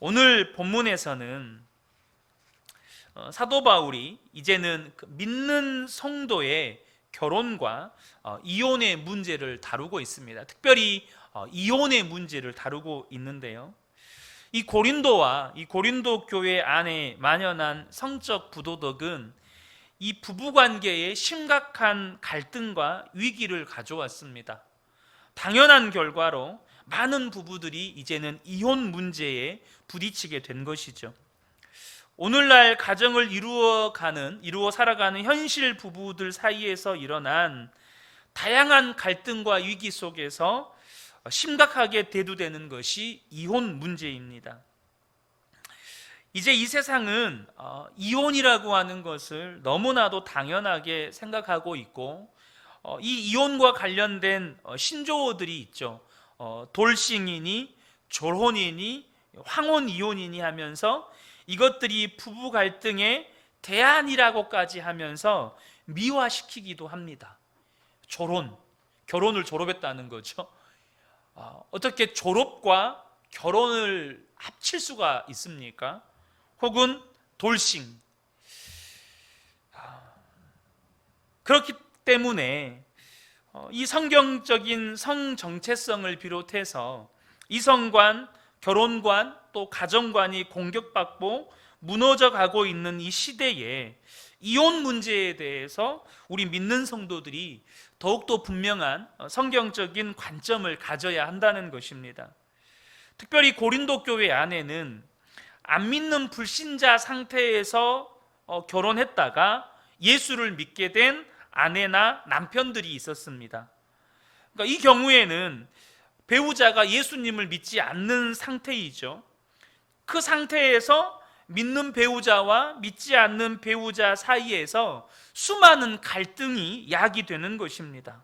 오늘 본문에서는 사도 바울이 이제는 믿는 성도의 결혼과 이혼의 문제를 다루고 있습니다. 특별히 이혼의 문제를 다루고 있는데요, 이 고린도 교회 안에 만연한 성적 부도덕은 이 부부관계에 심각한 갈등과 위기를 가져왔습니다. 당연한 결과로 많은 부부들이 이제는 이혼 문제에 부딪히게 된 것이죠. 오늘날 가정을 이루어 살아가는 현실 부부들 사이에서 일어난 다양한 갈등과 위기 속에서 심각하게 대두되는 것이 이혼 문제입니다. 이제 이 세상은 이혼이라고 하는 것을 너무나도 당연하게 생각하고 있고, 이 이혼과 관련된 신조어들이 있죠. 돌싱이니 졸혼이니 황혼이혼이니 하면서 이것들이 부부 갈등의 대안이라고까지 하면서 미화시키기도 합니다. 결혼을 졸업했다는 거죠. 어떻게 졸업과 결혼을 합칠 수가 있습니까? 혹은 돌싱. 그렇기 때문에 이 성경적인 성 정체성을 비롯해서 이성관, 결혼관, 또 가정관이 공격받고 무너져 가고 있는 이 시대에 이혼 문제에 대해서 우리 믿는 성도들이 더욱더 분명한 성경적인 관점을 가져야 한다는 것입니다. 특별히 고린도 교회 안에는 안 믿는 불신자 상태에서 결혼했다가 예수를 믿게 된 아내나 남편들이 있었습니다. 그러니까 이 경우에는 배우자가 예수님을 믿지 않는 상태이죠. 그 상태에서 믿는 배우자와 믿지 않는 배우자 사이에서 수많은 갈등이 야기되는 것입니다.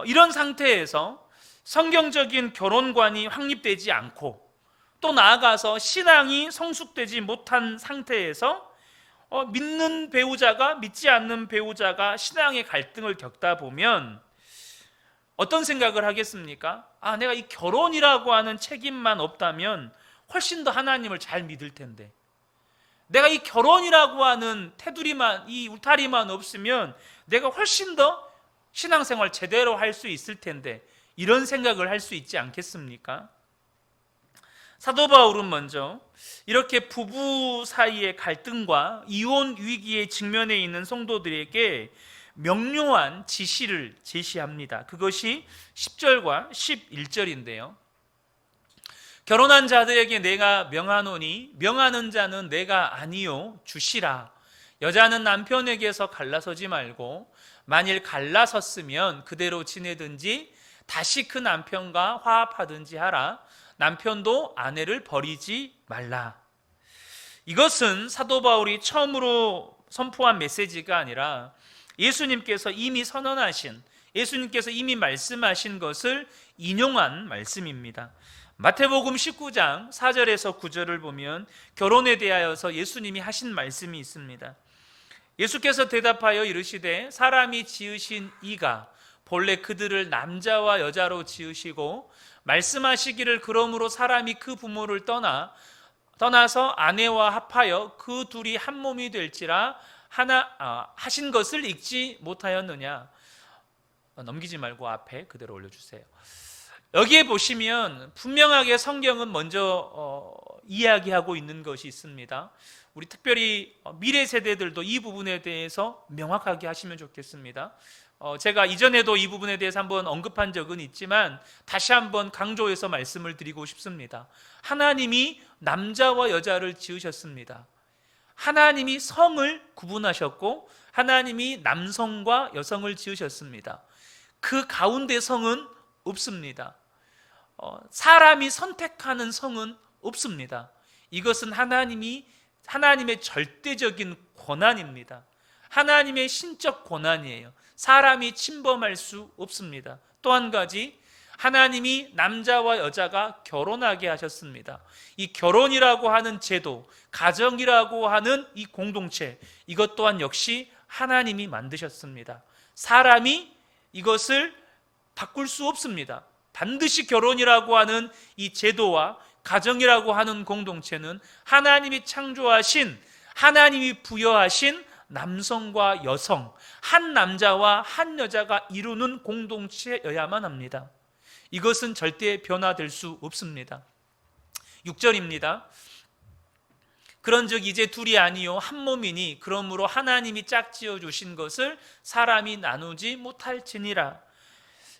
이런 상태에서 성경적인 결혼관이 확립되지 않고, 또 나아가서 신앙이 성숙되지 못한 상태에서 믿는 배우자가 믿지 않는 배우자가 신앙의 갈등을 겪다 보면 어떤 생각을 하겠습니까? 내가 이 결혼이라고 하는 책임만 없다면 훨씬 더 하나님을 잘 믿을 텐데, 내가 이 결혼이라고 하는 테두리만, 이 울타리만 없으면 내가 훨씬 더 신앙생활 제대로 할 수 있을 텐데, 이런 생각을 할 수 있지 않겠습니까? 사도 바울은 먼저 이렇게 부부 사이의 갈등과 이혼 위기에 직면해 있는 성도들에게 명료한 지시를 제시합니다. 그것이 10절과 11절인데요. 결혼한 자들에게 내가 명하노니 명하는 자는 내가 아니요 주시라. 여자는 남편에게서 갈라서지 말고 만일 갈라섰으면 그대로 지내든지 다시 그 남편과 화합하든지 하라. 남편도 아내를 버리지 말라. 이것은 사도 바울이 처음으로 선포한 메시지가 아니라 예수님께서 이미 선언하신, 예수님께서 이미 말씀하신 것을 인용한 말씀입니다. 마태복음 19장 4절에서 9절을 보면 결혼에 대하여서 예수님이 하신 말씀이 있습니다. 예수께서 대답하여 이르시되 사람이 지으신 이가 본래 그들을 남자와 여자로 지으시고 말씀하시기를 그러므로 사람이 그 부모를 떠나서 아내와 합하여 그 둘이 한 몸이 될지라 하신 것을 읽지 못하였느냐. 넘기지 말고 앞에 그대로 올려주세요. 여기에 보시면 분명하게 성경은 먼저 이야기하고 있는 것이 있습니다. 우리 특별히 미래 세대들도 이 부분에 대해서 명확하게 하시면 좋겠습니다. 제가 이전에도 이 부분에 대해서 한번 언급한 적은 있지만 다시 한번 강조해서 말씀을 드리고 싶습니다. 하나님이 남자와 여자를 지으셨습니다. 하나님이 성을 구분하셨고 하나님이 남성과 여성을 지으셨습니다. 그 가운데 성은 없습니다. 사람이 선택하는 성은 없습니다. 이것은 하나님의 절대적인 권한입니다. 하나님의 신적 권한이에요. 사람이 침범할 수 없습니다. 또 한 가지, 하나님이 남자와 여자가 결혼하게 하셨습니다. 이 결혼이라고 하는 제도, 가정이라고 하는 이 공동체, 이것 또한 역시 하나님이 만드셨습니다. 사람이 이것을 바꿀 수 없습니다. 반드시 결혼이라고 하는 이 제도와 가정이라고 하는 공동체는 하나님이 창조하신, 하나님이 부여하신 남성과 여성, 한 남자와 한 여자가 이루는 공동체여야만 합니다. 이것은 절대 변화될 수 없습니다. 6절입니다. 그런즉 이제 둘이 아니요 한 몸이니 그러므로 하나님이 짝지어 주신 것을 사람이 나누지 못할지니라.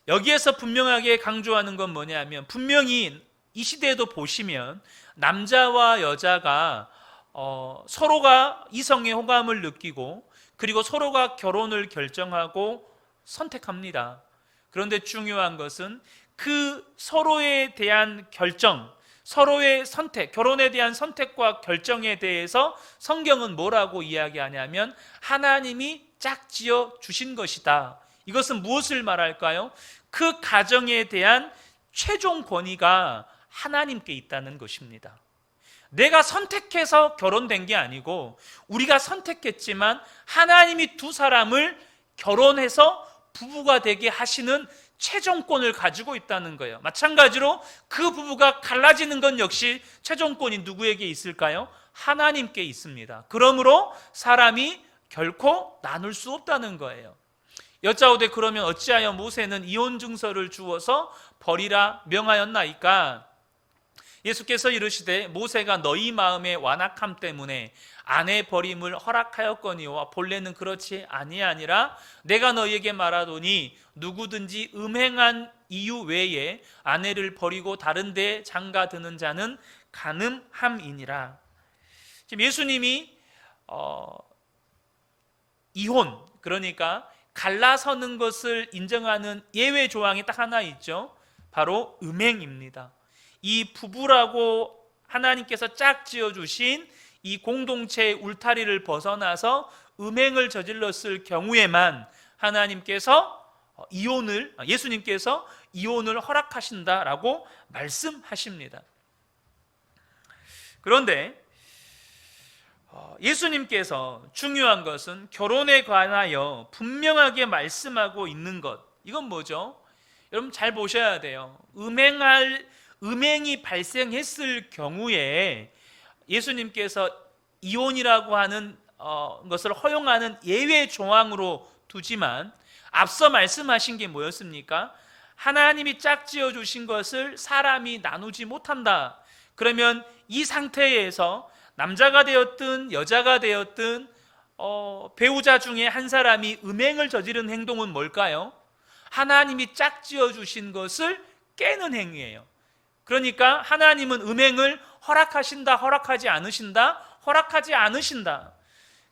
여기에서 분명하게 강조하는 건 뭐냐면, 분명히 이 시대에도 보시면 남자와 여자가 서로가 이성의 호감을 느끼고 그리고 서로가 결혼을 결정하고 선택합니다. 그런데 중요한 것은 그 서로에 대한 결정, 서로의 선택, 결혼에 대한 선택과 결정에 대해서 성경은 뭐라고 이야기하냐면 하나님이 짝지어 주신 것이다. 이것은 무엇을 말할까요? 그 가정에 대한 최종 권위가 하나님께 있다는 것입니다. 내가 선택해서 결혼된 게 아니고 우리가 선택했지만 하나님이 두 사람을 결혼해서 부부가 되게 하시는 최종권을 가지고 있다는 거예요. 마찬가지로 그 부부가 갈라지는 건 역시 최종권이 누구에게 있을까요? 하나님께 있습니다. 그러므로 사람이 결코 나눌 수 없다는 거예요. 여짜오되 그러면 어찌하여 모세는 이혼 증서를 주어서 버리라 명하였나이까? 예수께서 이르시되 모세가 너희 마음의 완악함 때문에 아내 버림을 허락하였거니와 본래는 그렇지 아니하니라. 내가 너희에게 말하노니 누구든지 음행한 이유 외에 아내를 버리고 다른 데에 장가드는 자는 간음함이니라. 지금 예수님이 이혼, 그러니까 갈라서는 것을 인정하는 예외 조항이 딱 하나 있죠. 바로 음행입니다. 이 부부라고 하나님께서 짝지어 주신 이 공동체의 울타리를 벗어나서 음행을 저질렀을 경우에만 하나님께서 예수님께서 이혼을 허락하신다라고 말씀하십니다. 그런데 예수님께서 중요한 것은 결혼에 관하여 분명하게 말씀하고 있는 것, 이건 뭐죠? 여러분 잘 보셔야 돼요. 음행이 발생했을 경우에 예수님께서 이혼이라고 하는 것을 허용하는 예외 조항으로 두지만 앞서 말씀하신 게 뭐였습니까? 하나님이 짝지어 주신 것을 사람이 나누지 못한다. 그러면 이 상태에서 남자가 되었든 여자가 되었든 배우자 중에 한 사람이 음행을 저지른 행동은 뭘까요? 하나님이 짝지어 주신 것을 깨는 행위예요. 그러니까 하나님은 음행을 허락하신다, 허락하지 않으신다, 허락하지 않으신다.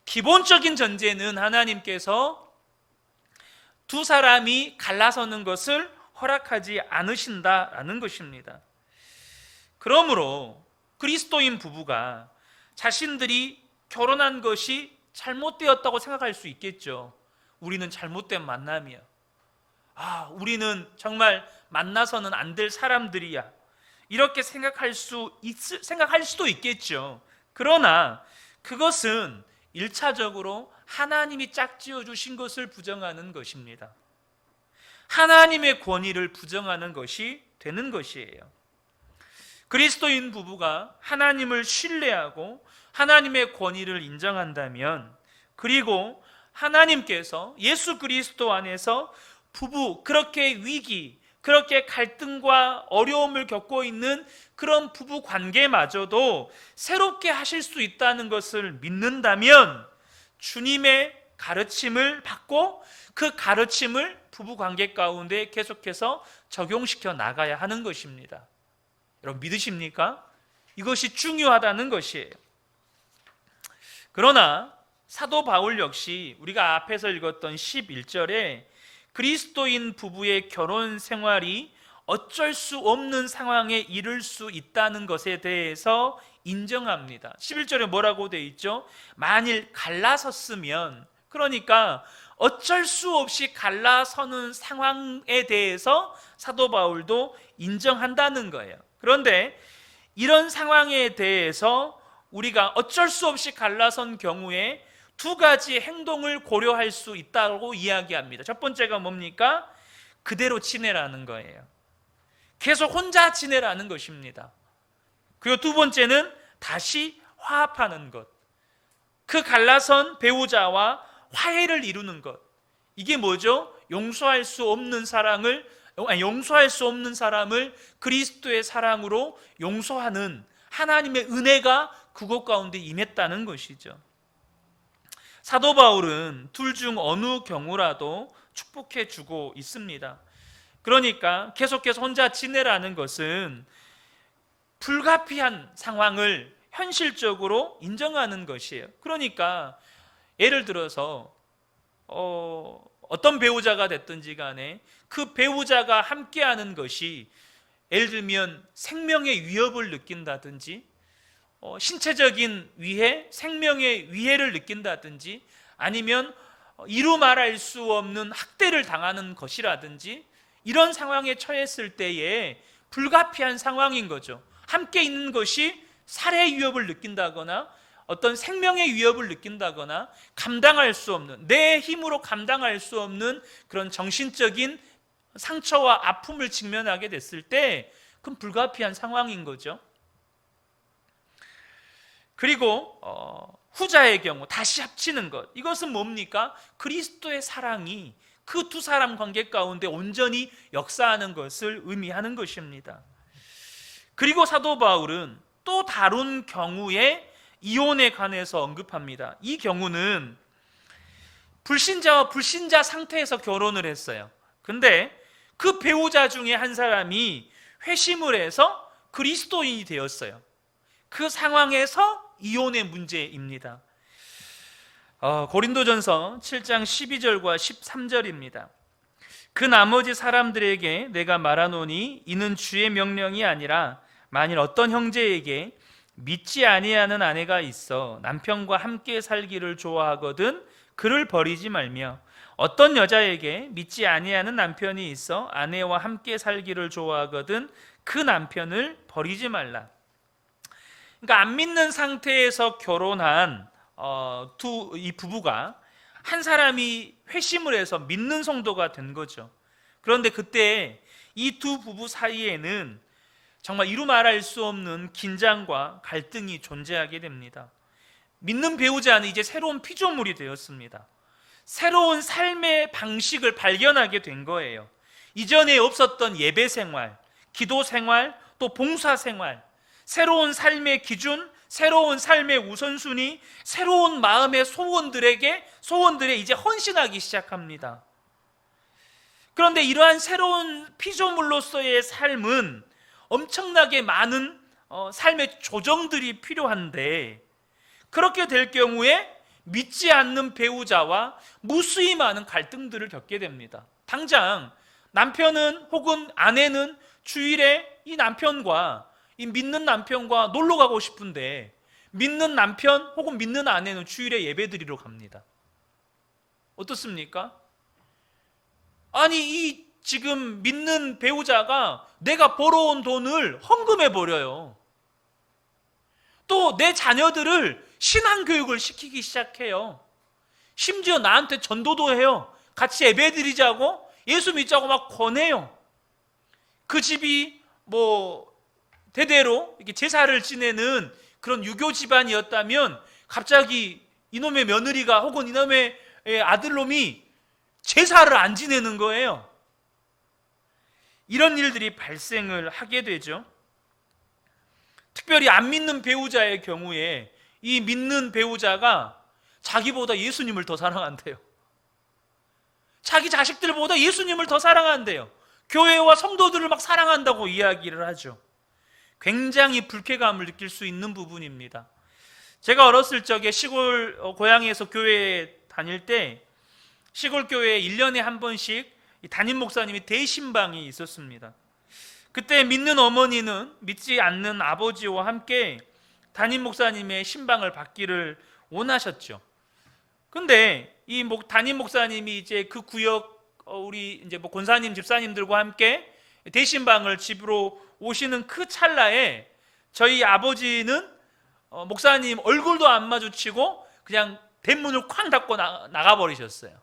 기본적인 전제는 하나님께서 두 사람이 갈라서는 것을 허락하지 않으신다라는 것입니다. 그러므로 그리스도인 부부가 자신들이 결혼한 것이 잘못되었다고 생각할 수 있겠죠. 우리는 잘못된 만남이야. 우리는 정말 만나서는 안 될 사람들이야. 이렇게 생각할 수도 있겠죠. 그러나 그것은 1차적으로 하나님이 짝지어 주신 것을 부정하는 것입니다. 하나님의 권위를 부정하는 것이 되는 것이에요. 그리스도인 부부가 하나님을 신뢰하고 하나님의 권위를 인정한다면, 그리고 하나님께서 예수 그리스도 안에서 부부, 그렇게 위기, 그렇게 갈등과 어려움을 겪고 있는 그런 부부 관계마저도 새롭게 하실 수 있다는 것을 믿는다면 주님의 가르침을 받고 그 가르침을 부부 관계 가운데 계속해서 적용시켜 나가야 하는 것입니다. 여러분 믿으십니까? 이것이 중요하다는 것이에요. 그러나 사도 바울 역시 우리가 앞에서 읽었던 11절에 그리스도인 부부의 결혼 생활이 어쩔 수 없는 상황에 이를 수 있다는 것에 대해서 인정합니다. 11절에 뭐라고 되어 있죠? 만일 갈라섰으면, 그러니까 어쩔 수 없이 갈라서는 상황에 대해서 사도 바울도 인정한다는 거예요. 그런데 이런 상황에 대해서 우리가 어쩔 수 없이 갈라선 경우에 두 가지 행동을 고려할 수 있다고 이야기합니다. 첫 번째가 뭡니까? 그대로 지내라는 거예요. 계속 혼자 지내라는 것입니다. 그리고 두 번째는 다시 화합하는 것. 그 갈라선 배우자와 화해를 이루는 것. 이게 뭐죠? 용서할 수 없는 사람을 그리스도의 사랑으로 용서하는 하나님의 은혜가 그곳 가운데 임했다는 것이죠. 사도 바울은 둘 중 어느 경우라도 축복해 주고 있습니다. 그러니까 계속해서 혼자 지내라는 것은 불가피한 상황을 현실적으로 인정하는 것이에요. 그러니까 예를 들어서 어떤 배우자가 됐든지 간에 그 배우자가 함께하는 것이 예를 들면 생명의 위협을 느낀다든지 신체적인 위해, 생명의 위해를 느낀다든지 아니면 이루 말할 수 없는 학대를 당하는 것이라든지 이런 상황에 처했을 때에 불가피한 상황인 거죠. 함께 있는 것이 살해 위협을 느낀다거나 어떤 생명의 위협을 느낀다거나 감당할 수 없는, 내 힘으로 감당할 수 없는 그런 정신적인 상처와 아픔을 직면하게 됐을 때 그건 불가피한 상황인 거죠. 그리고 후자의 경우 다시 합치는 것, 이것은 뭡니까? 그리스도의 사랑이 그 두 사람 관계 가운데 온전히 역사하는 것을 의미하는 것입니다. 그리고 사도 바울은 또 다른 경우에 이혼에 관해서 언급합니다. 이 경우는 불신자와 불신자 상태에서 결혼을 했어요. 근데 그 배우자 중에 한 사람이 회심을 해서 그리스도인이 되었어요. 그 상황에서 이혼의 문제입니다. 고린도전서 7장 12절과 13절입니다. 그 나머지 사람들에게 내가 말하노니 이는 주의 명령이 아니라 만일 어떤 형제에게 믿지 아니하는 아내가 있어 남편과 함께 살기를 좋아하거든 그를 버리지 말며 어떤 여자에게 믿지 아니하는 남편이 있어 아내와 함께 살기를 좋아하거든 그 남편을 버리지 말라. 그러니까 안 믿는 상태에서 결혼한 이 부부가 한 사람이 회심을 해서 믿는 성도가 된 거죠. 그런데 그때 이 두 부부 사이에는 정말 이루 말할 수 없는 긴장과 갈등이 존재하게 됩니다. 믿는 배우자는 이제 새로운 피조물이 되었습니다. 새로운 삶의 방식을 발견하게 된 거예요. 이전에 없었던 예배 생활, 기도 생활, 또 봉사 생활, 새로운 삶의 기준, 새로운 삶의 우선순위, 새로운 마음의 소원들에 이제 헌신하기 시작합니다. 그런데 이러한 새로운 피조물로서의 삶은 엄청나게 많은 삶의 조정들이 필요한데 그렇게 될 경우에 믿지 않는 배우자와 무수히 많은 갈등들을 겪게 됩니다. 당장 남편은 혹은 아내는 주일에 이 믿는 남편과 놀러 가고 싶은데 믿는 남편 혹은 믿는 아내는 주일에 예배드리러 갑니다. 어떻습니까? 아니 이 지금 믿는 배우자가 내가 벌어온 돈을 헌금해 버려요. 또 내 자녀들을 신앙교육을 시키기 시작해요. 심지어 나한테 전도도 해요. 같이 예배드리자고 예수 믿자고 막 권해요. 그 집이 대대로 이렇게 제사를 지내는 그런 유교 집안이었다면 갑자기 이놈의 며느리가 혹은 이놈의 아들놈이 제사를 안 지내는 거예요. 이런 일들이 발생을 하게 되죠. 특별히 안 믿는 배우자의 경우에 이 믿는 배우자가 자기보다 예수님을 더 사랑한대요. 자기 자식들보다 예수님을 더 사랑한대요. 교회와 성도들을 막 사랑한다고 이야기를 하죠. 굉장히 불쾌감을 느낄 수 있는 부분입니다. 제가 어렸을 적에 시골 고향에서 교회에 다닐 때 시골 교회에 1년에 한 번씩 담임 목사님이 대신방이 있었습니다. 그때 믿는 어머니는 믿지 않는 아버지와 함께 담임 목사님의 신방을 받기를 원하셨죠. 근데 이 담임 목사님이 이제 그 구역 우리 이제 권사님 집사님들과 함께 대신방을 집으로 오시는 그 찰나에 저희 아버지는 목사님 얼굴도 안 마주치고 그냥 대문을 쾅 닫고 나가버리셨어요.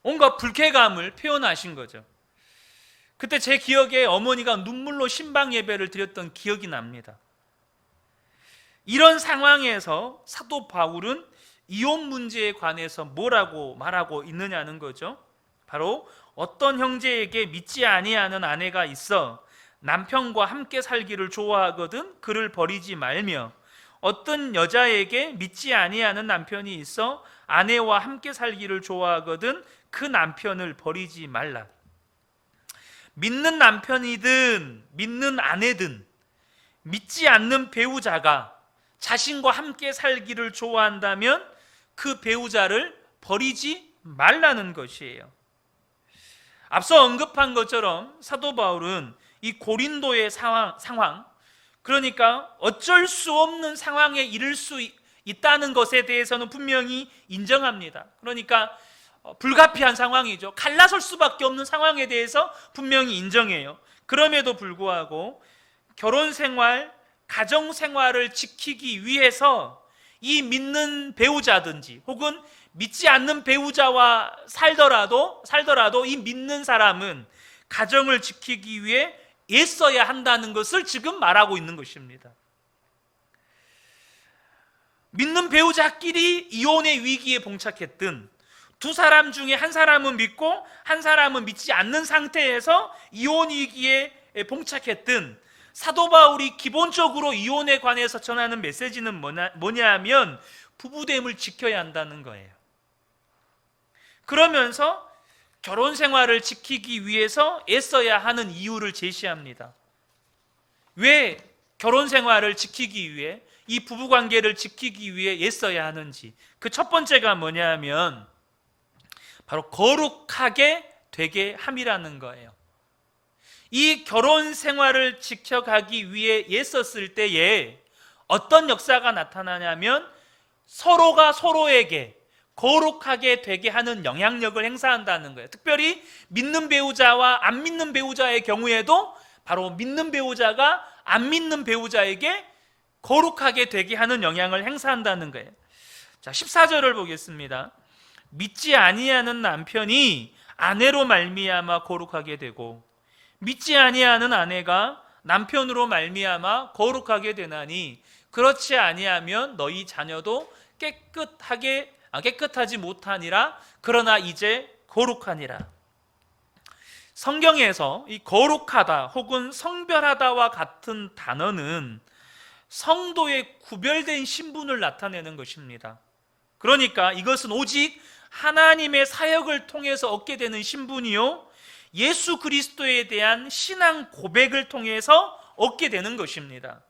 온갖 불쾌감을 표현하신 거죠. 그때 제 기억에 어머니가 눈물로 신방 예배를 드렸던 기억이 납니다. 이런 상황에서 사도 바울은 이혼 문제에 관해서 뭐라고 말하고 있느냐는 거죠. 바로 어떤 형제에게 믿지 아니하는 아내가 있어 남편과 함께 살기를 좋아하거든 그를 버리지 말며, 어떤 여자에게 믿지 아니하는 남편이 있어 아내와 함께 살기를 좋아하거든 그 남편을 버리지 말라. 믿는 남편이든 믿는 아내든 믿지 않는 배우자가 자신과 함께 살기를 좋아한다면 그 배우자를 버리지 말라는 것이에요. 앞서 언급한 것처럼 사도 바울은 이 고린도의 상황, 그러니까 어쩔 수 없는 상황에 이를 수 있다는 것에 대해서는 분명히 인정합니다. 그러니까 불가피한 상황이죠. 갈라설 수밖에 없는 상황에 대해서 분명히 인정해요. 그럼에도 불구하고 결혼생활, 가정생활을 지키기 위해서 이 믿는 배우자든지 혹은 믿지 않는 배우자와 살더라도 이 믿는 사람은 가정을 지키기 위해 애써야 한다는 것을 지금 말하고 있는 것입니다. 믿는 배우자끼리 이혼의 위기에 봉착했든, 두 사람 중에 한 사람은 믿고 한 사람은 믿지 않는 상태에서 이혼 위기에 봉착했든, 사도 바울이 기본적으로 이혼에 관해서 전하는 메시지는 뭐냐 하면 부부됨을 지켜야 한다는 거예요. 그러면서 결혼 생활을 지키기 위해서 애써야 하는 이유를 제시합니다. 왜 결혼 생활을 지키기 위해, 이 부부 관계를 지키기 위해 애써야 하는지, 그 첫 번째가 뭐냐 하면 바로 거룩하게 되게 함이라는 거예요. 이 결혼 생활을 지켜가기 위해 애썼을 때에 어떤 역사가 나타나냐면 서로가 서로에게 거룩하게 되게 하는 영향력을 행사한다는 거예요. 특별히 믿는 배우자와 안 믿는 배우자의 경우에도 바로 믿는 배우자가 안 믿는 배우자에게 거룩하게 되게 하는 영향을 행사한다는 거예요. 자, 14절을 보겠습니다. 믿지 아니하는 남편이 아내로 말미암아 거룩하게 되고 믿지 아니하는 아내가 남편으로 말미암아 거룩하게 되나니 그렇지 아니하면 너희 자녀도 깨끗하지 못하니라. 그러나 이제 거룩하니라. 성경에서 이 거룩하다 혹은 성별하다와 같은 단어는 성도의 구별된 신분을 나타내는 것입니다. 그러니까 이것은 오직 하나님의 사역을 통해서 얻게 되는 신분이요, 예수 그리스도에 대한 신앙 고백을 통해서 얻게 되는 것입니다.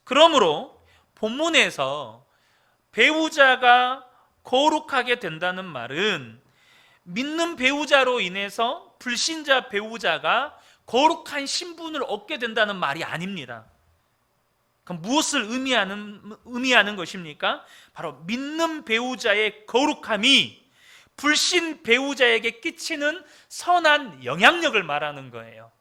그러므로 본문에서 배우자가 거룩하게 된다는 말은 믿는 배우자로 인해서 불신자 배우자가 거룩한 신분을 얻게 된다는 말이 아닙니다. 그럼 무엇을 의미하는 것입니까? 바로 믿는 배우자의 거룩함이 불신 배우자에게 끼치는 선한 영향력을 말하는 거예요.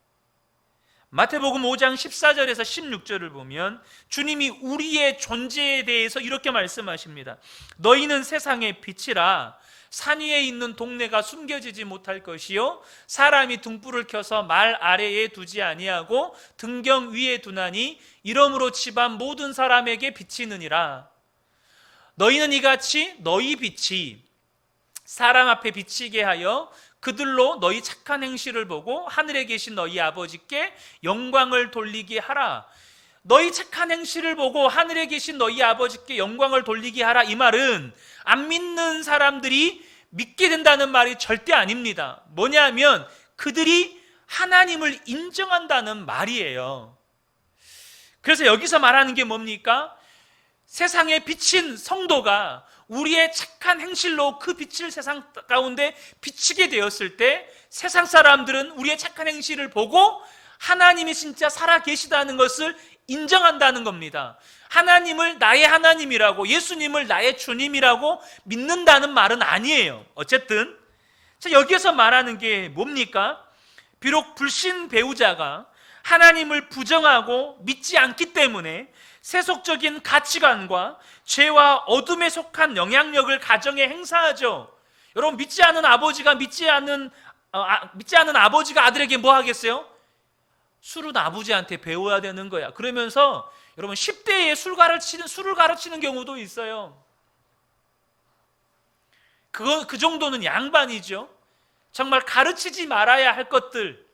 마태복음 5장 14절에서 16절을 보면 주님이 우리의 존재에 대해서 이렇게 말씀하십니다. 너희는 세상의 빛이라. 산 위에 있는 동네가 숨겨지지 못할 것이요, 사람이 등불을 켜서 말 아래에 두지 아니하고 등경 위에 두나니 이러므로 집안 모든 사람에게 비치느니라. 너희는 이같이 너희 빛이 사람 앞에 비치게 하여 그들로 너희 착한 행실을 보고 하늘에 계신 너희 아버지께 영광을 돌리게 하라. 너희 착한 행실을 보고 하늘에 계신 너희 아버지께 영광을 돌리게 하라. 이 말은 안 믿는 사람들이 믿게 된다는 말이 절대 아닙니다. 뭐냐면 그들이 하나님을 인정한다는 말이에요. 그래서 여기서 말하는 게 뭡니까? 세상에 비친 성도가 우리의 착한 행실로 그 빛을 세상 가운데 비치게 되었을 때 세상 사람들은 우리의 착한 행실을 보고 하나님이 진짜 살아 계시다는 것을 인정한다는 겁니다. 하나님을 나의 하나님이라고, 예수님을 나의 주님이라고 믿는다는 말은 아니에요. 어쨌든 여기에서 말하는 게 뭡니까? 비록 불신 배우자가 하나님을 부정하고 믿지 않기 때문에 세속적인 가치관과 죄와 어둠에 속한 영향력을 가정에 행사하죠. 여러분, 믿지 않은 아버지가 믿지 않는 믿지 않는 아버지가 아들에게 뭐 하겠어요? 술은 아버지한테 배워야 되는 거야. 그러면서 여러분 10대에 술을 가르치는 경우도 있어요. 그 정도는 양반이죠. 정말 가르치지 말아야 할 것들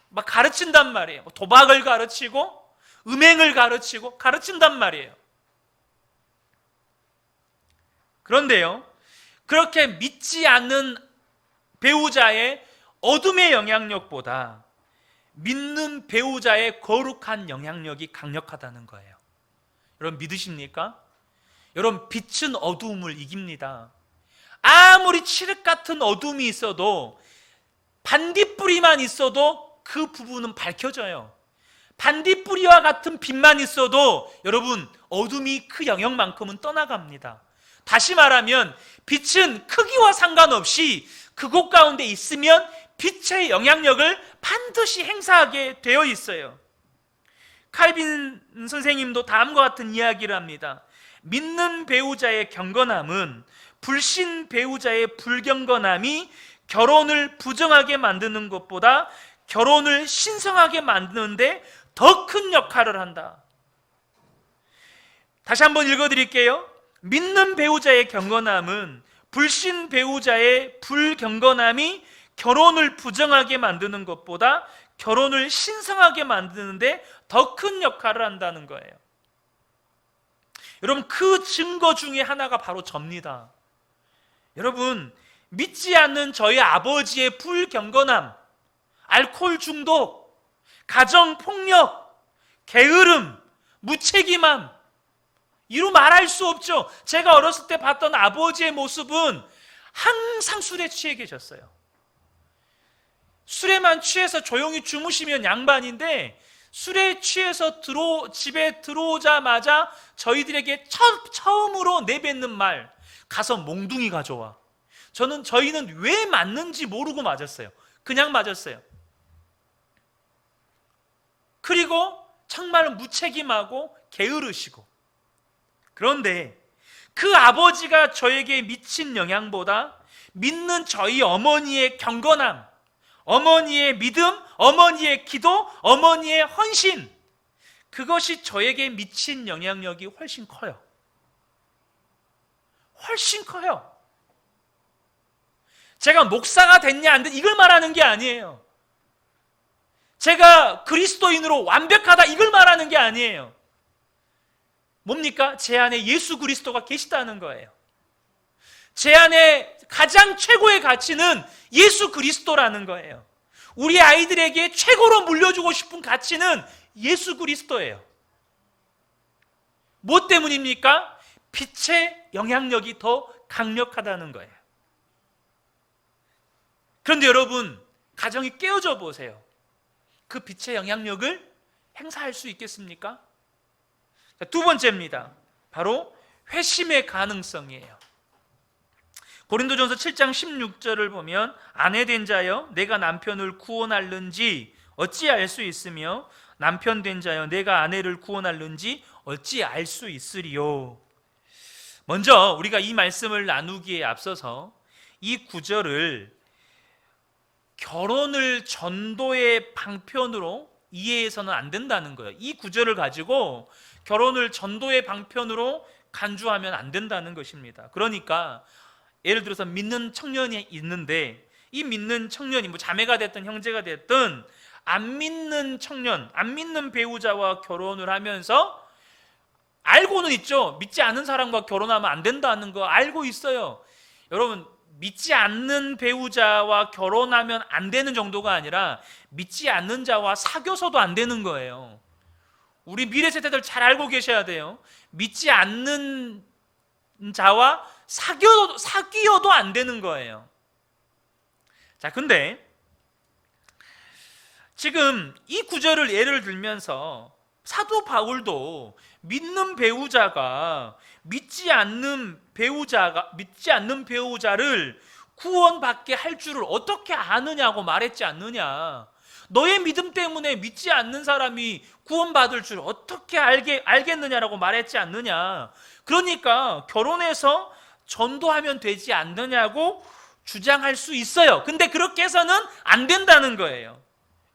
막 가르친단 말이에요. 도박을 가르치고 음행을 가르치고 가르친단 말이에요. 그런데요, 그렇게 믿지 않는 배우자의 어둠의 영향력보다 믿는 배우자의 거룩한 영향력이 강력하다는 거예요. 여러분 믿으십니까? 여러분 빛은 어두움을 이깁니다. 아무리 칠흑 같은 어둠이 있어도 반딧불이만 있어도 그 부분은 밝혀져요. 반딧불이와 같은 빛만 있어도 여러분 어둠이 그 영역만큼은 떠나갑니다. 다시 말하면 빛은 크기와 상관없이 그곳 가운데 있으면 빛의 영향력을 반드시 행사하게 되어 있어요. 칼빈 선생님도 다음과 같은 이야기를 합니다. 믿는 배우자의 경건함은 불신 배우자의 불경건함이 결혼을 부정하게 만드는 것보다 결혼을 신성하게 만드는데 더 큰 역할을 한다. 다시 한번 읽어드릴게요. 믿는 배우자의 경건함은 불신 배우자의 불경건함이 결혼을 부정하게 만드는 것보다 결혼을 신성하게 만드는데 더 큰 역할을 한다는 거예요. 여러분 그 증거 중에 하나가 바로 접니다. 여러분 믿지 않는 저희 아버지의 불경건함, 알코올 중독, 가정폭력, 게으름, 무책임함, 이루 말할 수 없죠. 제가 어렸을 때 봤던 아버지의 모습은 항상 술에 취해 계셨어요. 술에만 취해서 조용히 주무시면 양반인데 술에 취해서 집에 들어오자마자 저희들에게 처음으로 내뱉는 말, 가서 몽둥이 가져와. 저희는 왜 맞는지 모르고 맞았어요. 그냥 맞았어요. 그리고 정말 무책임하고 게으르시고. 그런데 그 아버지가 저에게 미친 영향보다 믿는 저희 어머니의 경건함, 어머니의 믿음, 어머니의 기도, 어머니의 헌신, 그것이 저에게 미친 영향력이 훨씬 커요. 훨씬 커요. 제가 목사가 됐냐 안 됐냐 이걸 말하는 게 아니에요. 제가 그리스도인으로 완벽하다 이걸 말하는 게 아니에요. 뭡니까? 제 안에 예수 그리스도가 계시다는 거예요. 제 안에 가장 최고의 가치는 예수 그리스도라는 거예요. 우리 아이들에게 최고로 물려주고 싶은 가치는 예수 그리스도예요. 뭐 때문입니까? 빛의 영향력이 더 강력하다는 거예요. 그런데 여러분, 가정이 깨어져 보세요. 그 빛의 영향력을 행사할 수 있겠습니까? 두 번째입니다. 바로 회심의 가능성이에요. 고린도전서 7장 16절을 보면 아내된 자여 내가 남편을 구원할는지 어찌 알 수 있으며 남편된 자여 내가 아내를 구원할는지 어찌 알 수 있으리요. 먼저 우리가 이 말씀을 나누기에 앞서서 이 구절을 결혼을 전도의 방편으로 이해해서는 안 된다는 거예요. 이 구절을 가지고 결혼을 전도의 방편으로 간주하면 안 된다는 것입니다. 그러니까 예를 들어서 믿는 청년이 있는데 이 믿는 청년이 뭐 자매가 됐든 형제가 됐든 안 믿는 청년, 안 믿는 배우자와 결혼을 하면서 알고는 있죠. 믿지 않는 사람과 결혼하면 안 된다는 거 알고 있어요. 여러분 믿지 않는 배우자와 결혼하면 안 되는 정도가 아니라 믿지 않는 자와 사귀어서도 안 되는 거예요. 우리 미래 세대들 잘 알고 계셔야 돼요. 믿지 않는 자와 사귀어도 안 되는 거예요. 자, 근데 지금 이 구절을 예를 들면서 사도 바울도 믿는 배우자가 믿지 않는 배우자를 구원받게 할 줄을 어떻게 아느냐고 말했지 않느냐. 너의 믿음 때문에 믿지 않는 사람이 구원받을 줄 어떻게 알겠느냐라고 말했지 않느냐. 그러니까 결혼해서 전도하면 되지 않느냐고 주장할 수 있어요. 근데 그렇게 해서는 안 된다는 거예요.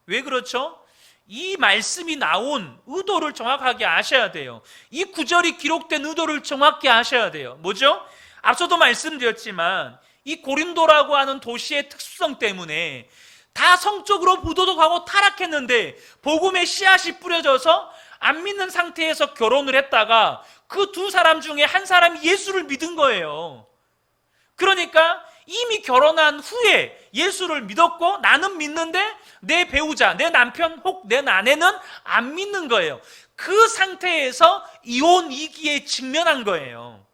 왜 그렇죠? 이 말씀이 나온 의도를 정확하게 아셔야 돼요. 이 구절이 기록된 의도를 정확히 아셔야 돼요. 뭐죠? 앞서도 말씀드렸지만 이 고린도라고 하는 도시의 특수성 때문에 다 성적으로 부도덕하고 타락했는데 복음의 씨앗이 뿌려져서 안 믿는 상태에서 결혼을 했다가 그 두 사람 중에 한 사람이 예수를 믿은 거예요. 그러니까 이미 결혼한 후에 예수를 믿었고 나는 믿는데 내 배우자, 내 남편 혹 내 아내는 안 믿는 거예요. 그 상태에서 이혼 위기에 직면한 거예요.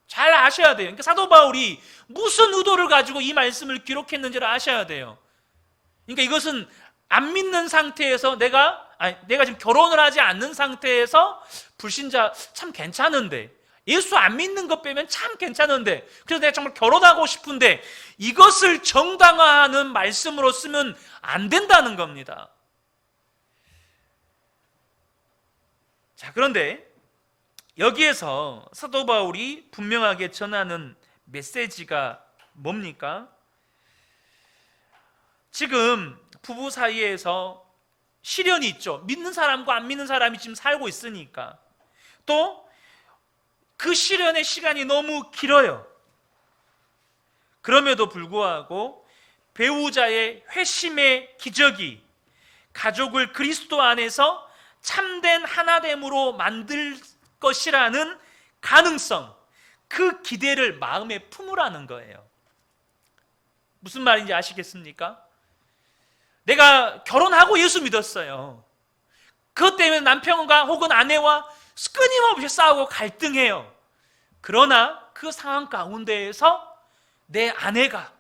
잘 아셔야 돼요. 그러니까 사도 바울이 무슨 의도를 가지고 이 말씀을 기록했는지를 아셔야 돼요. 그러니까 이것은 안 믿는 상태에서 내가 지금 결혼을 하지 않는 상태에서 불신자 참 괜찮은데, 예수 안 믿는 것 빼면 참 괜찮은데, 그래서 내가 정말 결혼하고 싶은데, 이것을 정당화하는 말씀으로 쓰면 안 된다는 겁니다. 자, 그런데 여기에서 사도 바울이 분명하게 전하는 메시지가 뭡니까? 지금 부부 사이에서 시련이 있죠. 믿는 사람과 안 믿는 사람이 지금 살고 있으니까. 또 그 시련의 시간이 너무 길어요. 그럼에도 불구하고 배우자의 회심의 기적이 가족을 그리스도 안에서 참된 하나됨으로 만들 것이라는 가능성, 그 기대를 마음에 품으라는 거예요. 무슨 말인지 아시겠습니까? 내가 결혼하고 예수 믿었어요. 그것 때문에 남편과 혹은 아내와 끊임없이 싸우고 갈등해요. 그러나 그 상황 가운데에서 내 아내가,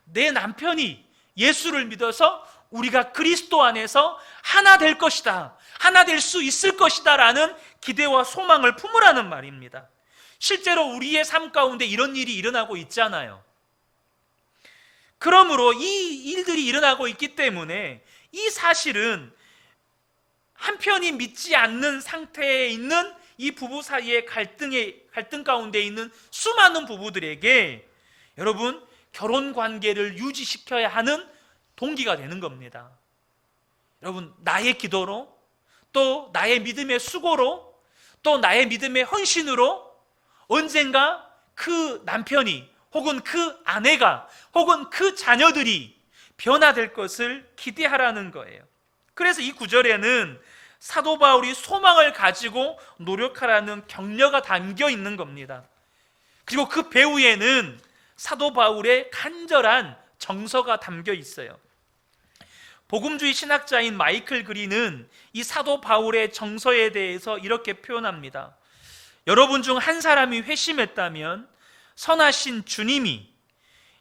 내 남편이 예수를 믿어서 우리가 그리스도 안에서 하나 될 것이다, 하나 될 수 있을 것이다 라는 기대와 소망을 품으라는 말입니다. 실제로 우리의 삶 가운데 이런 일이 일어나고 있잖아요. 그러므로 이 일들이 일어나고 있기 때문에 이 사실은 한편이 믿지 않는 상태에 있는 이 부부 사이의 갈등 가운데 있는 수많은 부부들에게 여러분 결혼 관계를 유지시켜야 하는 동기가 되는 겁니다. 여러분, 나의 기도로, 또 나의 믿음의 수고로, 또 나의 믿음의 헌신으로 언젠가 그 남편이 혹은 그 아내가 혹은 그 자녀들이 변화될 것을 기대하라는 거예요. 그래서 이 구절에는 사도 바울이 소망을 가지고 노력하라는 격려가 담겨 있는 겁니다. 그리고 그 배후에는 사도 바울의 간절한 정서가 담겨 있어요. 복음주의 신학자인 마이클 그린은 이 사도 바울의 정서에 대해서 이렇게 표현합니다. 여러분 중 한 사람이 회심했다면 선하신 주님이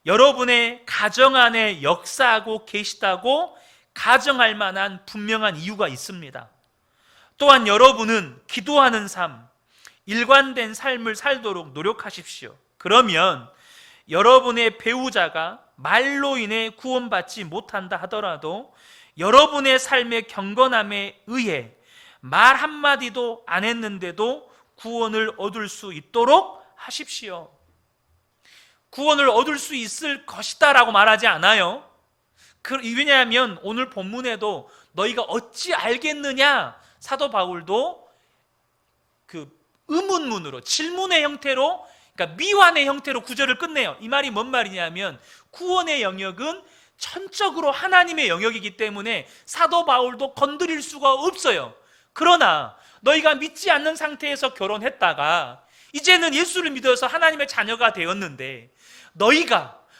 여러분의 가정 안에 역사하고 계시다고 가정할 만한 분명한 이유가 있습니다. 또한 여러분은 기도하는 삶, 일관된 삶을 살도록 노력하십시오. 그러면 여러분의 배우자가 말로 인해 구원받지 못한다 하더라도 여러분의 삶의 경건함에 의해 말 한마디도 안 했는데도 구원을 얻을 수 있도록 하십시오. 구원을 얻을 수 있을 것이다 라고 말하지 않아요. 왜냐하면 오늘 본문에도 너희가 어찌 알겠느냐, 사도 바울도 그 의문문으로, 질문의 형태로, 그러니까 미완의 형태로 구절을 끝내요. 이 말이 뭔 말이냐면 구원의 영역은 전적으로 하나님의 영역이기 때문에 사도 바울도 건드릴 수가 없어요. 그러나 너희가 믿지 않는 상태에서 결혼했다가 이제는 예수를 믿어서 하나님의 자녀가 되었는데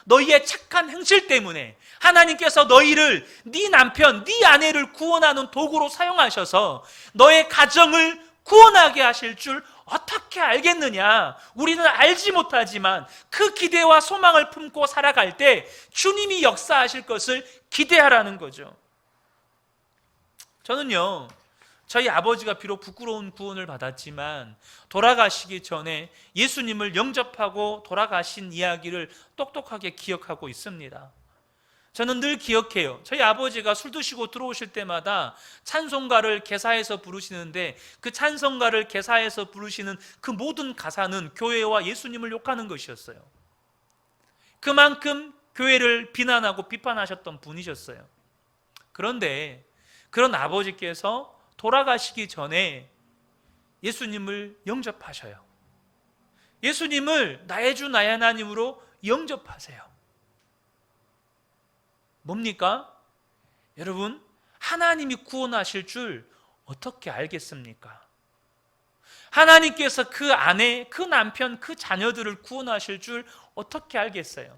너희의 착한 행실 때문에 하나님께서 너희를 네 남편, 네 아내를 구원하는 도구로 사용하셔서 너의 가정을 구원하게 하실 줄 어떻게 알겠느냐? 우리는 알지 못하지만 그 기대와 소망을 품고 살아갈 때 주님이 역사하실 것을 기대하라는 거죠. 저는요, 저희 아버지가 비록 부끄러운 구원을 받았지만 돌아가시기 전에 예수님을 영접하고 돌아가신 이야기를 똑똑하게 기억하고 있습니다. 저는 늘 기억해요. 저희 아버지가 술 드시고 들어오실 때마다 찬송가를 개사해서 부르시는데 그 찬송가를 개사해서 부르시는 그 모든 가사는 교회와 예수님을 욕하는 것이었어요. 그만큼 교회를 비난하고 비판하셨던 분이셨어요. 그런데 그런 아버지께서 돌아가시기 전에 예수님을 영접하셔요. 예수님을 나의 주 나의 하나님으로 영접하세요. 뭡니까? 여러분, 하나님이 구원하실 줄 어떻게 알겠습니까? 하나님께서 그 아내, 그 남편, 그 자녀들을 구원하실 줄 어떻게 알겠어요?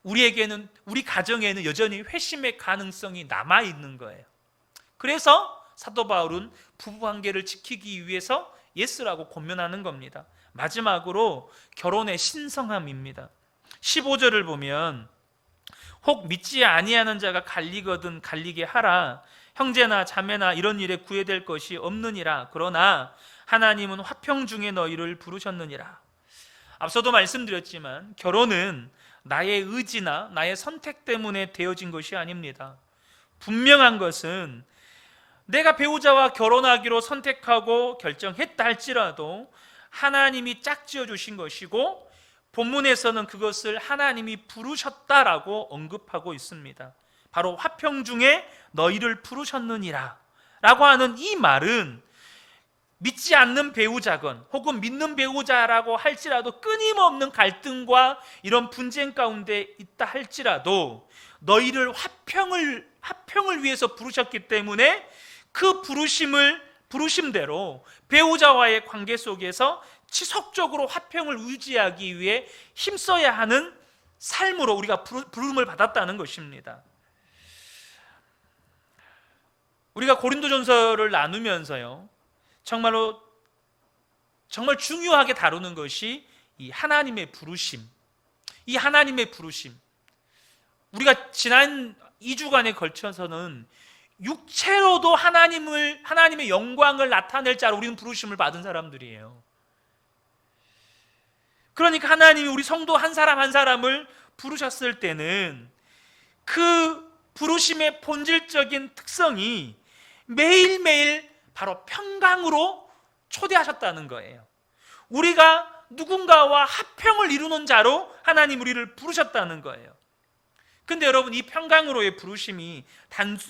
우리에게는, 우리 가정에는 여전히 회심의 가능성이 남아있는 거예요. 그래서 사도 바울은 부부관계를 지키기 위해서 예스라고 권면하는 겁니다. 마지막으로 결혼의 신성함입니다. 15절을 보면 혹 믿지 아니하는 자가 갈리거든 갈리게 하라. 형제나 자매나 이런 일에 구애될 것이 없느니라. 그러나 하나님은 화평 중에 너희를 부르셨느니라. 앞서도 말씀드렸지만 결혼은 나의 의지나 나의 선택 때문에 되어진 것이 아닙니다. 분명한 것은 내가 배우자와 결혼하기로 선택하고 결정했다 할지라도 하나님이 짝지어 주신 것이고, 본문에서는 그것을 하나님이 부르셨다라고 언급하고 있습니다. 바로 화평 중에 너희를 부르셨느니라 라고 하는 이 말은 믿지 않는 배우자건 혹은 믿는 배우자라고 할지라도 끊임없는 갈등과 이런 분쟁 가운데 있다 할지라도 너희를 화평을 위해서 부르셨기 때문에 그 부르심대로 배우자와의 관계 속에서 지속적으로 화평을 유지하기 위해 힘써야 하는 삶으로 우리가 부름을 받았다는 것입니다. 우리가 고린도전서를 나누면서요, 정말 중요하게 다루는 것이 이 하나님의 부르심. 이 하나님의 부르심. 우리가 지난 2주간에 걸쳐서는 육체로도 하나님의 영광을 나타낼 자로 우리는 부르심을 받은 사람들이에요. 그러니까 하나님이 우리 성도 한 사람 한 사람을 부르셨을 때는 그 부르심의 본질적인 특성이 매일매일 바로 평강으로 초대하셨다는 거예요. 우리가 누군가와 합평을 이루는 자로 하나님 우리를 부르셨다는 거예요. 근데 여러분, 이 평강으로의 부르심이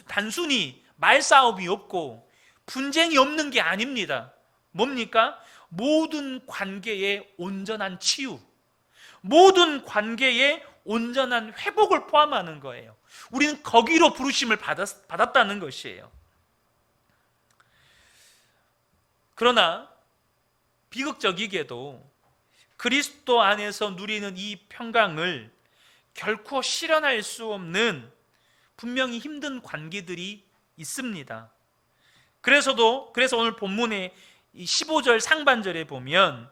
단순히 말싸움이 없고 분쟁이 없는 게 아닙니다. 뭡니까? 모든 관계의 온전한 치유, 모든 관계의 온전한 회복을 포함하는 거예요. 우리는 거기로 부르심을 받았다는 것이에요. 그러나 비극적이게도 그리스도 안에서 누리는 이 평강을 결코 실현할 수 없는 분명히 힘든 관계들이 있습니다. 그래서 오늘 본문의 15절 상반절에 보면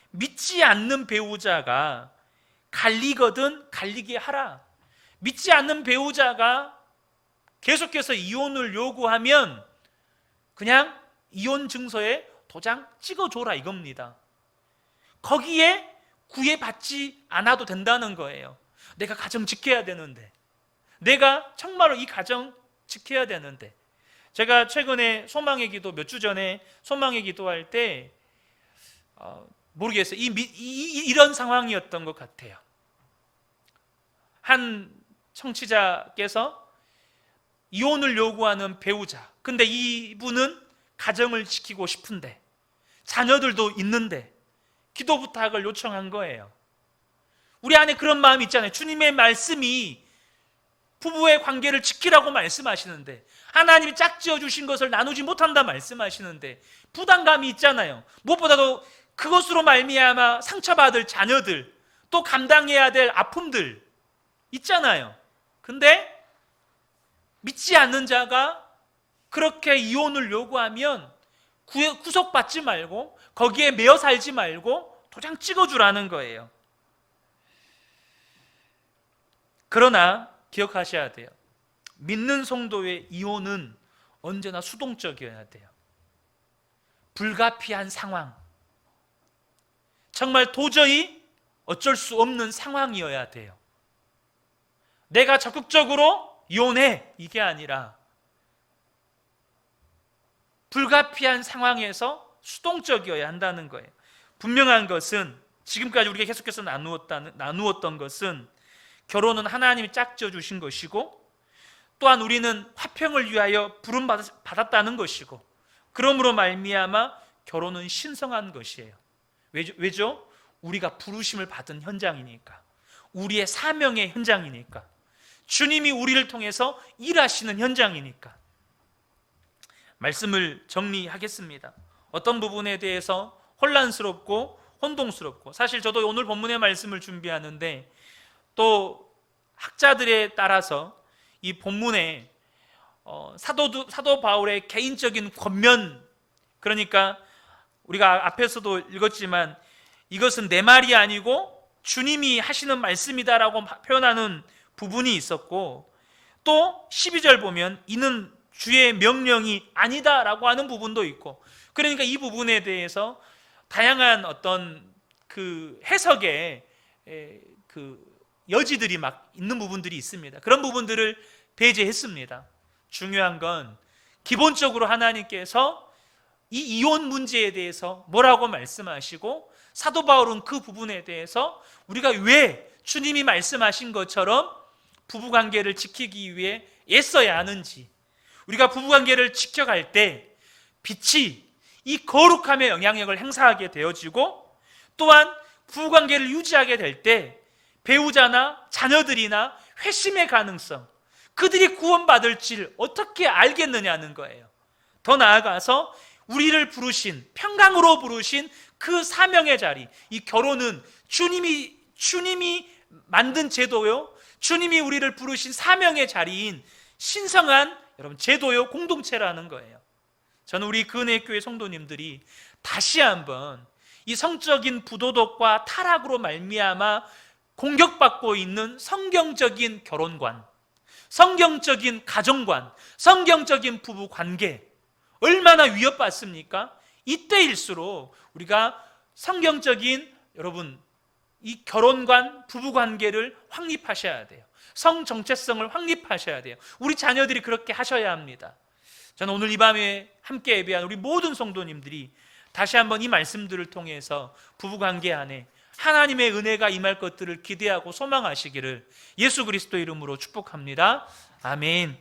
믿지 않는 배우자가 갈리거든 갈리게 하라. 믿지 않는 배우자가 계속해서 이혼을 요구하면 그냥 이혼 증서에 도장 찍어줘라 이겁니다. 거기에 구애받지 않아도 된다는 거예요. 내가 가정 지켜야 되는데, 내가 정말로 이 가정 지켜야 되는데. 제가 최근에 소망의 기도, 몇 주 전에 소망의 기도할 때 모르겠어요. 이런 상황이었던 것 같아요. 한 청취자께서 이혼을 요구하는 배우자, 근데 이분은 가정을 지키고 싶은데 자녀들도 있는데 기도 부탁을 요청한 거예요. 우리 안에 그런 마음이 있잖아요. 주님의 말씀이 부부의 관계를 지키라고 말씀하시는데, 하나님이 짝지어 주신 것을 나누지 못한다 말씀하시는데 부담감이 있잖아요. 무엇보다도 그것으로 말미암아 상처받을 자녀들, 또 감당해야 될 아픔들 있잖아요. 근데 믿지 않는 자가 그렇게 이혼을 요구하면 구속받지 말고 거기에 매여 살지 말고 도장 찍어주라는 거예요. 그러나 기억하셔야 돼요. 믿는 성도의 이혼은 언제나 수동적이어야 돼요. 불가피한 상황, 정말 도저히 어쩔 수 없는 상황이어야 돼요. 내가 적극적으로 이혼해, 이게 아니라 불가피한 상황에서 수동적이어야 한다는 거예요. 분명한 것은, 지금까지 우리가 계속해서 나누었던 것은 결혼은 하나님이 짝지어 주신 것이고, 또한 우리는 화평을 위하여 부름 받았다는 것이고, 그러므로 말미암아 결혼은 신성한 것이에요. 왜죠? 우리가 부르심을 받은 현장이니까, 우리의 사명의 현장이니까, 주님이 우리를 통해서 일하시는 현장이니까. 말씀을 정리하겠습니다. 어떤 부분에 대해서 혼란스럽고 혼동스럽고, 사실 저도 오늘 본문의 말씀을 준비하는데 또 학자들에 따라서 이 본문에 사도 바울의 개인적인 권면, 그러니까 우리가 앞에서도 읽었지만 이것은 내 말이 아니고 주님이 하시는 말씀이다라고 표현하는 부분이 있었고, 또 12절 보면 이는 주의 명령이 아니다라고 하는 부분도 있고, 그러니까 이 부분에 대해서 다양한 어떤 그 해석의 그 여지들이 막 있는 부분들이 있습니다. 그런 부분들을 배제했습니다. 중요한 건 기본적으로 하나님께서 이 이혼 문제에 대해서 뭐라고 말씀하시고, 사도 바울은 그 부분에 대해서 우리가 왜 주님이 말씀하신 것처럼 부부관계를 지키기 위해 애써야 하는지, 우리가 부부관계를 지켜갈 때 빛이 이 거룩함의 영향력을 행사하게 되어지고, 또한 부부관계를 유지하게 될 때 배우자나 자녀들이나 회심의 가능성, 그들이 구원받을지를 어떻게 알겠느냐는 거예요. 더 나아가서 우리를 부르신, 평강으로 부르신 그 사명의 자리, 이 결혼은 주님이 만든 제도요, 주님이 우리를 부르신 사명의 자리인 신성한 여러분 제도요, 공동체라는 거예요. 저는 우리 근혜교회 성도님들이 다시 한번 이 성적인 부도덕과 타락으로 말미암아 공격받고 있는 성경적인 결혼관, 성경적인 가정관, 성경적인 부부관계 얼마나 위협받습니까? 이때일수록 우리가 성경적인 여러분 이 결혼관, 부부관계를 확립하셔야 돼요. 성 정체성을 확립하셔야 돼요. 우리 자녀들이 그렇게 하셔야 합니다. 저는 오늘 이 밤에 함께 예배한 우리 모든 성도님들이 다시 한번 이 말씀들을 통해서 부부관계 안에 하나님의 은혜가 임할 것들을 기대하고 소망하시기를 예수 그리스도 이름으로 축복합니다. 아멘.